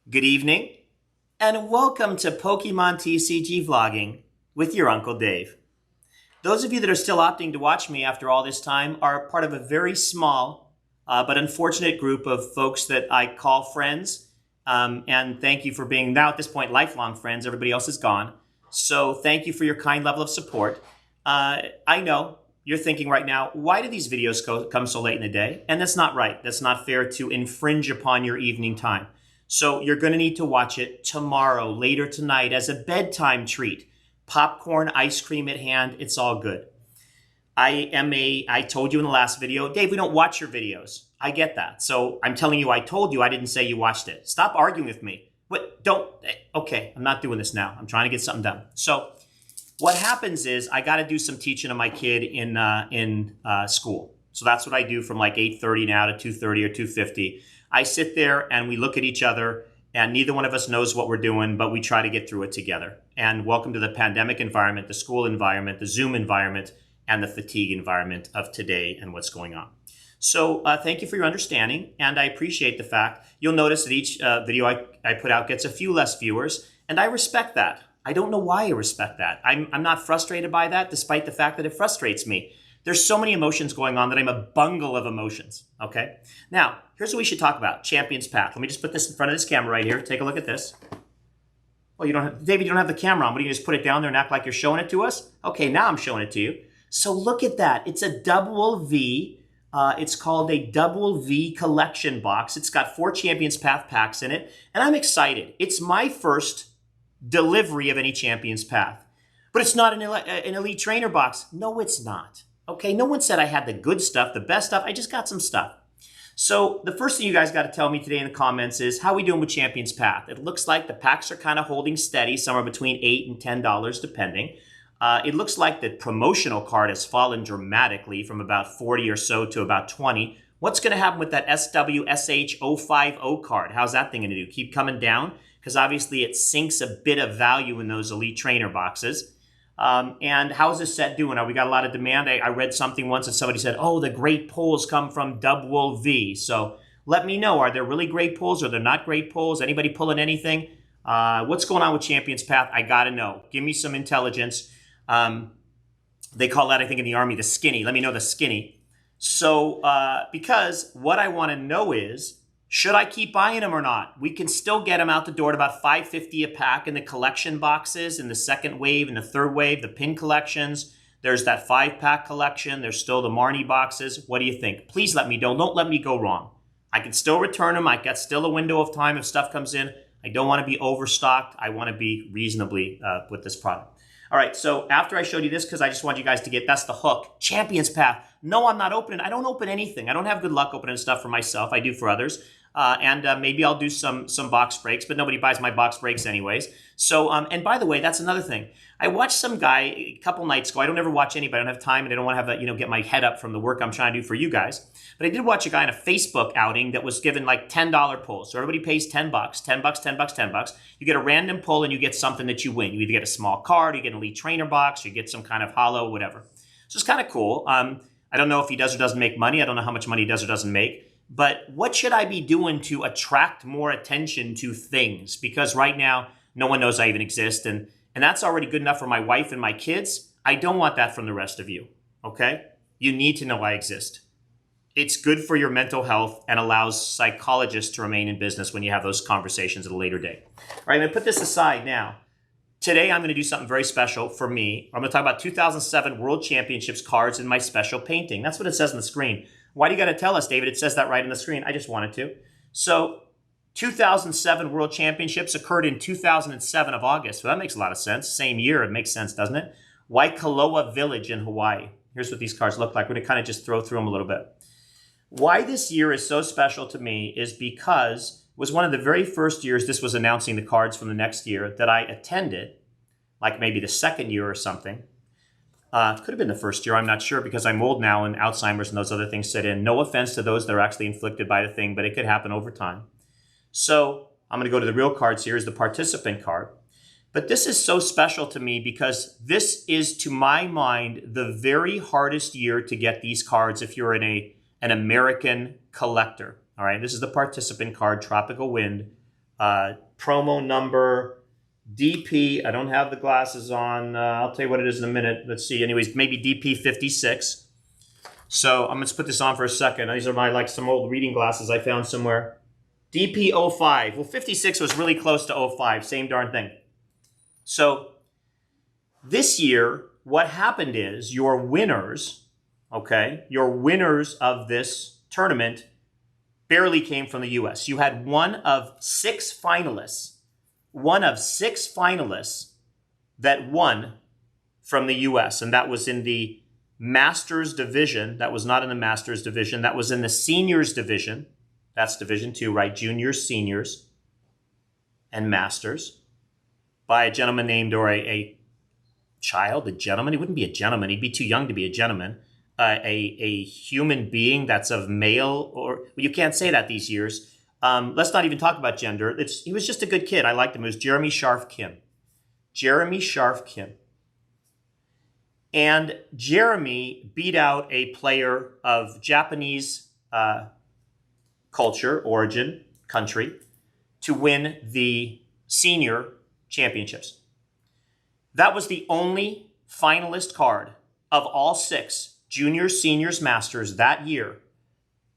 Good evening, and welcome to Pokemon TCG Vlogging with your Uncle Dave. Those of you that are still opting to watch me after all this time are part of a very small but unfortunate group of folks that I call friends. And thank you for being now at this point lifelong friends. Everybody else is gone. So thank you for your kind level of support. I know you're thinking right now, why do these videos come so late in the day? And that's not right. That's not fair to infringe upon your evening time. So you're going to need to watch it tomorrow, later tonight, as a bedtime treat. Popcorn, ice cream at hand, it's all good. I told you in the last video, Dave, we don't watch your videos. I get that. So I'm telling you, I told you, I didn't say you watched it. Stop arguing with me. What? Don't. Okay, I'm not doing this now. I'm trying to get something done. So what happens is I got to do some teaching of my kid in school. So that's what I do from like 8:30 now to 2:30 or 2:50. I sit there and we look at each other, and neither one of us knows what we're doing, but we try to get through it together. And welcome to the pandemic environment, the school environment, the Zoom environment, and the fatigue environment of today and what's going on. So thank you for your understanding, and I appreciate the fact. You'll notice that each video I put out gets a few less viewers, and I respect that. I don't know why I respect that. I'm not frustrated by that, despite the fact that it frustrates me. There's so many emotions going on that I'm a bungle of emotions, okay? Now, here's what we should talk about, Champion's Path. Let me just put this in front of this camera right here. Take a look at this. Well, David, you don't have the camera on. What, do you just put it down there and act like you're showing it to us? Okay, now I'm showing it to you. So look at that. It's a double V. It's called a double V collection box. It's got 4 Champion's Path packs in it, and I'm excited. It's my first delivery of any Champion's Path. But it's not an elite trainer box. No, it's not. Okay, no one said I had the good stuff, the best stuff. I just got some stuff. So the first thing you guys got to tell me today in the comments is, how are we doing with Champion's Path? It looks like the packs are kind of holding steady, somewhere between $8 and $10 depending. It looks like the promotional card has fallen dramatically from about 40 or so to about 20. What's going to happen with that SWSH050 card? How's that thing going to do? Keep coming down? Because obviously it sinks a bit of value in those elite trainer boxes. And how's this set doing? We got a lot of demand. I read something once and somebody said, oh, the great pulls come from Double V. So let me know, are there really great pulls or they're not great pulls? Anybody pulling anything? What's going on with Champion's Path? I got to know. Give me some intelligence. They call that, I think, in the Army, the skinny. Let me know the skinny. So because what I want to know is, should I keep buying them or not? We can still get them out the door at about $5.50 a pack in the collection boxes, in the second wave and the third wave, the pin collections. There's that 5-pack collection. There's still the Marnie boxes. What do you think? Please let me know. Don't let me go wrong. I can still return them. I got still a window of time if stuff comes in. I don't want to be overstocked. I want to be reasonably with this product. All right, so after I showed you this, because I just want you guys to get, that's the hook. Champion's Path. No, I'm not opening. I don't open anything. I don't have good luck opening stuff for myself. I do for others. And maybe I'll do some box breaks, but nobody buys my box breaks anyways. So, and by the way, that's another thing. I watched some guy a couple nights ago. I don't ever watch anybody. I don't have time, and I don't want to have get my head up from the work I'm trying to do for you guys. But I did watch a guy in a Facebook outing that was given like $10 pulls. So everybody pays $10, $10, $10, $10. You get a random pull and you get something that you win. You either get a small card, you get an elite trainer box, you get some kind of hollow, whatever. So it's kind of cool. I don't know if he does or doesn't make money. I don't know how much money he does or doesn't make. But what should I be doing to attract more attention to things? Because right now, no one knows I even exist. And that's already good enough for my wife and my kids. I don't want that from the rest of you, okay? You need to know I exist. It's good for your mental health and allows psychologists to remain in business when you have those conversations at a later date. All right, I'm going to put this aside now. Today, I'm going to do something very special for me. I'm going to talk about 2007 World Championships cards in my special painting. That's what it says on the screen. Why do you got to tell us, David? It says that right on the screen. I just wanted to. So 2007 World Championships occurred in 2007 of August. So that makes a lot of sense. Same year. It makes sense, doesn't it? Waikoloa Village in Hawaii. Here's what these cards look like. We're going to kind of just throw through them a little bit. Why this year is so special to me is because it was one of the very first years this was announcing the cards from the next year that I attended, like maybe the second year or something. Could have been the first year, I'm not sure, because I'm old now and Alzheimer's and those other things set in. No offense to those that are actually inflicted by the thing, but it could happen over time. So I'm going to go to the real cards here, is the participant card. But this is so special to me because this is, to my mind, the very hardest year to get these cards if you're an American collector. All right, this is the participant card, Tropical Wind, Promo number DP. I don't have the glasses on. I'll tell you what it is in a minute. Let's see. Anyways, maybe DP 56. So I'm going to put this on for a second. These are my some old reading glasses I found somewhere. DP 05. Well, 56 was really close to 05. Same darn thing. So this year, what happened is your winners, okay, your winners of this tournament barely came from the U.S. You had one of six finalists that won from the U.S., and that was in the Masters division. That was not in the Masters division. That was in the Seniors division. That's Division 2, right? Juniors, Seniors, and Masters by a gentleman named, or a child, a gentleman. He wouldn't be a gentleman. He'd be too young to be a gentleman. A human being that's of male, or well, you can't say that these years. Let's not even talk about gender. He was just a good kid. I liked him. It was Jeremy Sharf Kim. Jeremy Sharf Kim. And Jeremy beat out a player of Japanese culture, origin, country, to win the senior championships. That was the only finalist card of all six juniors, seniors, masters that year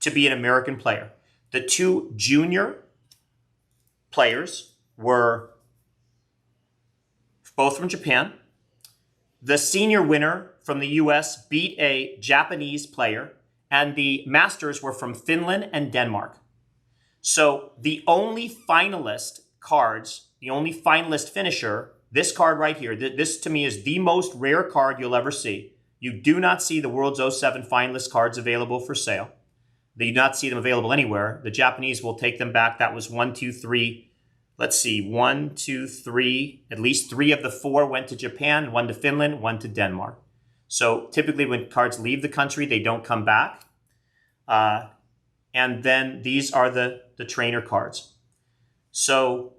to be an American player. The two junior players were both from Japan. The senior winner from the U.S. beat a Japanese player, and the masters were from Finland and Denmark. So the only finalist cards, the only finalist finisher, this card right here, this to me is the most rare card you'll ever see. You do not see the World's 07 finalist cards available for sale. They do not see them available anywhere. The Japanese will take them back. That was 1, 2, 3. Let's see, 1, 2, 3. At least 3 of the 4 went to Japan, 1 to Finland, 1 to Denmark. So typically when cards leave the country, they don't come back. And then these are the trainer cards. So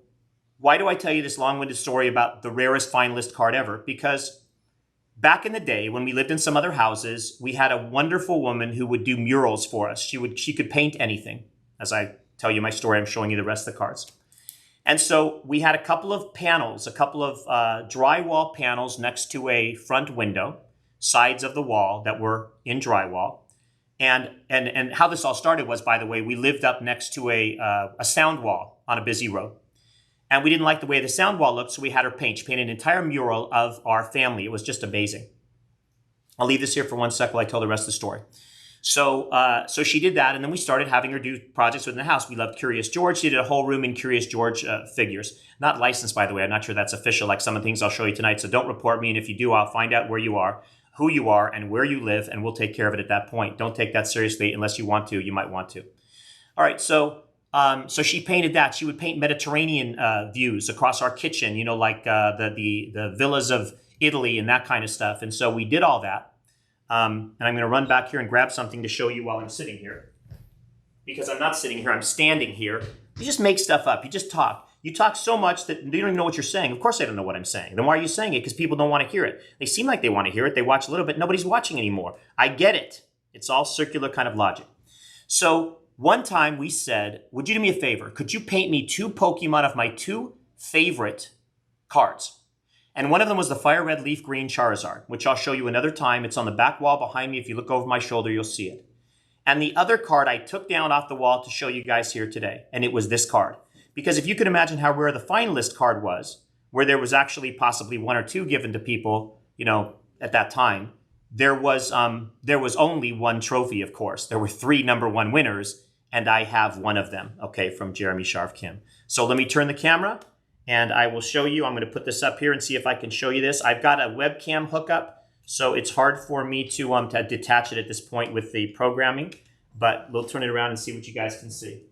why do I tell you this long-winded story about the rarest finalist card ever? Because back in the day, when we lived in some other houses, we had a wonderful woman who would do murals for us. She could paint anything. As I tell you my story, I'm showing you the rest of the cards. And so we had a couple of panels, a couple of drywall panels next to a front window, sides of the wall that were in drywall. And how this all started was, by the way, we lived up next to a sound wall on a busy road. And we didn't like the way the sound wall looked, so we had her paint. She painted an entire mural of our family. It was just amazing. I'll leave this here for 1 sec while I tell the rest of the story. So she did that, and then we started having her do projects within the house. We loved Curious George. She did a whole room in Curious George figures. Not licensed, by the way. I'm not sure that's official, like some of the things I'll show you tonight, so don't report me, and if you do, I'll find out where you are, who you are, and where you live, and we'll take care of it at that point. Don't take that seriously unless you want to. You might want to. All right, so she painted that. She would paint Mediterranean views across our kitchen, you know, like the villas of Italy and that kind of stuff. And so we did all that. And I'm going to run back here and grab something to show you while I'm sitting here. Because I'm not sitting here, I'm standing here. You just make stuff up. You just talk. You talk so much that you don't even know what you're saying. Of course I don't know what I'm saying. Then why are you saying it? Because people don't want to hear it. They seem like they want to hear it. They watch a little bit. Nobody's watching anymore. I get it. It's all circular kind of logic. So one time we said, would you do me a favor? Could you paint me 2 Pokemon of my 2 favorite cards? And one of them was the Fire Red Leaf Green Charizard, which I'll show you another time. It's on the back wall behind me. If you look over my shoulder, you'll see it. And the other card I took down off the wall to show you guys here today, and it was this card. Because if you could imagine how rare the finalist card was, where there was actually possibly 1 or 2 given to people, you know, at that time, there was only 1 trophy, of course. There were 3 number 1 winners, and I have one of them, okay, from Jeremy Sharf Kim. So let me turn the camera, and I will show you. I'm going to put this up here and see if I can show you this. I've got a webcam hookup, so it's hard for me to detach it at this point with the programming, but we'll turn it around and see what you guys can see.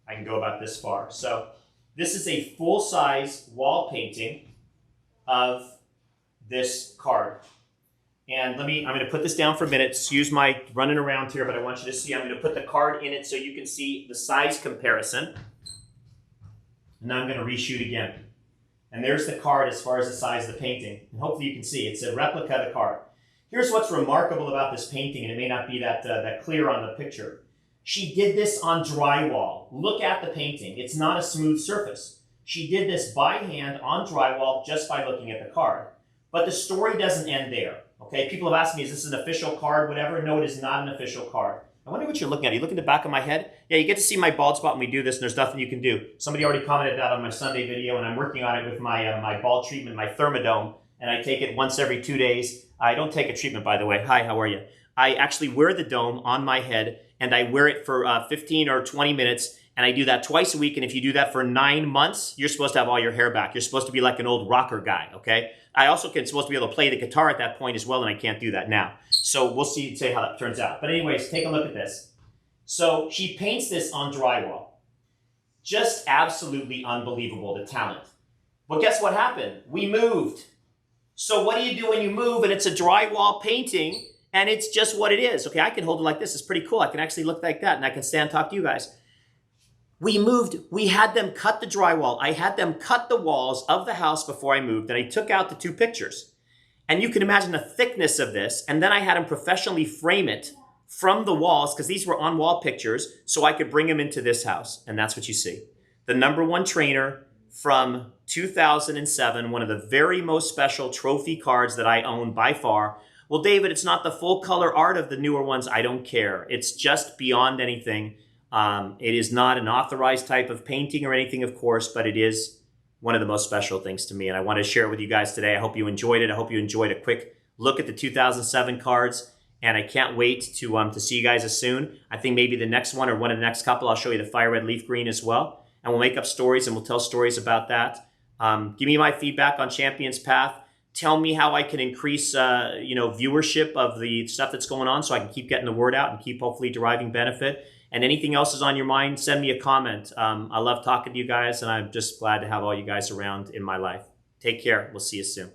I can go about this far. So this is a full-size wall painting of this card. And I'm going to put this down for a minute. Excuse my running around here, but I want you to see. I'm going to put the card in it so you can see the size comparison. And now I'm going to reshoot again. And there's the card as far as the size of the painting. And hopefully you can see. It's a replica of the card. Here's what's remarkable about this painting, and it may not be that clear on the picture. She did this on drywall. Look at the painting. It's not a smooth surface. She did this by hand on drywall just by looking at the card. But the story doesn't end there. Okay, people have asked me, is this an official card, whatever? No, it is not an official card. I wonder what you're looking at. Are you looking at the back of my head? Yeah, you get to see my bald spot when we do this, and there's nothing you can do. Somebody already commented that on my Sunday video, and I'm working on it with my my bald treatment, my Thermadome, and I take it once every 2 days. I don't take a treatment, by the way. Hi, how are you? I actually wear the dome on my head, and I wear it for 15 or 20 minutes, and I do that twice a week, and if you do that for 9 months, you're supposed to have all your hair back. You're supposed to be like an old rocker guy, okay? I also supposed to be able to play the guitar at that point as well, and I can't do that now. So we'll see how that turns out. But anyways, take a look at this. So she paints this on drywall. Just absolutely unbelievable, the talent. But guess what happened? We moved. So what do you do when you move and it's a drywall painting and it's just what it is? Okay, I can hold it like this. It's pretty cool. I can actually look like that and I can stand and talk to you guys. We moved. We had them cut the drywall. I had them cut the walls of the house before I moved, and I took out the 2 pictures. And you can imagine the thickness of this. And then I had them professionally frame it from the walls, because these were on-wall pictures, so I could bring them into this house. And that's what you see. The #1 trainer from 2007, one of the very most special trophy cards that I own by far. Well, David, it's not the full color art of the newer ones. I don't care. It's just beyond anything. It is not an authorized type of painting or anything, of course, but it is one of the most special things to me. And I want to share it with you guys today. I hope you enjoyed it. I hope you enjoyed a quick look at the 2007 cards. And I can't wait to see you guys as soon. I think maybe the next one or one of the next couple, I'll show you the fire red leaf green as well. And we'll make up stories and we'll tell stories about that. Give me my feedback on Champion's Path. Tell me how I can increase viewership of the stuff that's going on so I can keep getting the word out and keep hopefully deriving benefit. And anything else is on your mind, send me a comment. I love talking to you guys, and I'm just glad to have all you guys around in my life. Take care. We'll see you soon.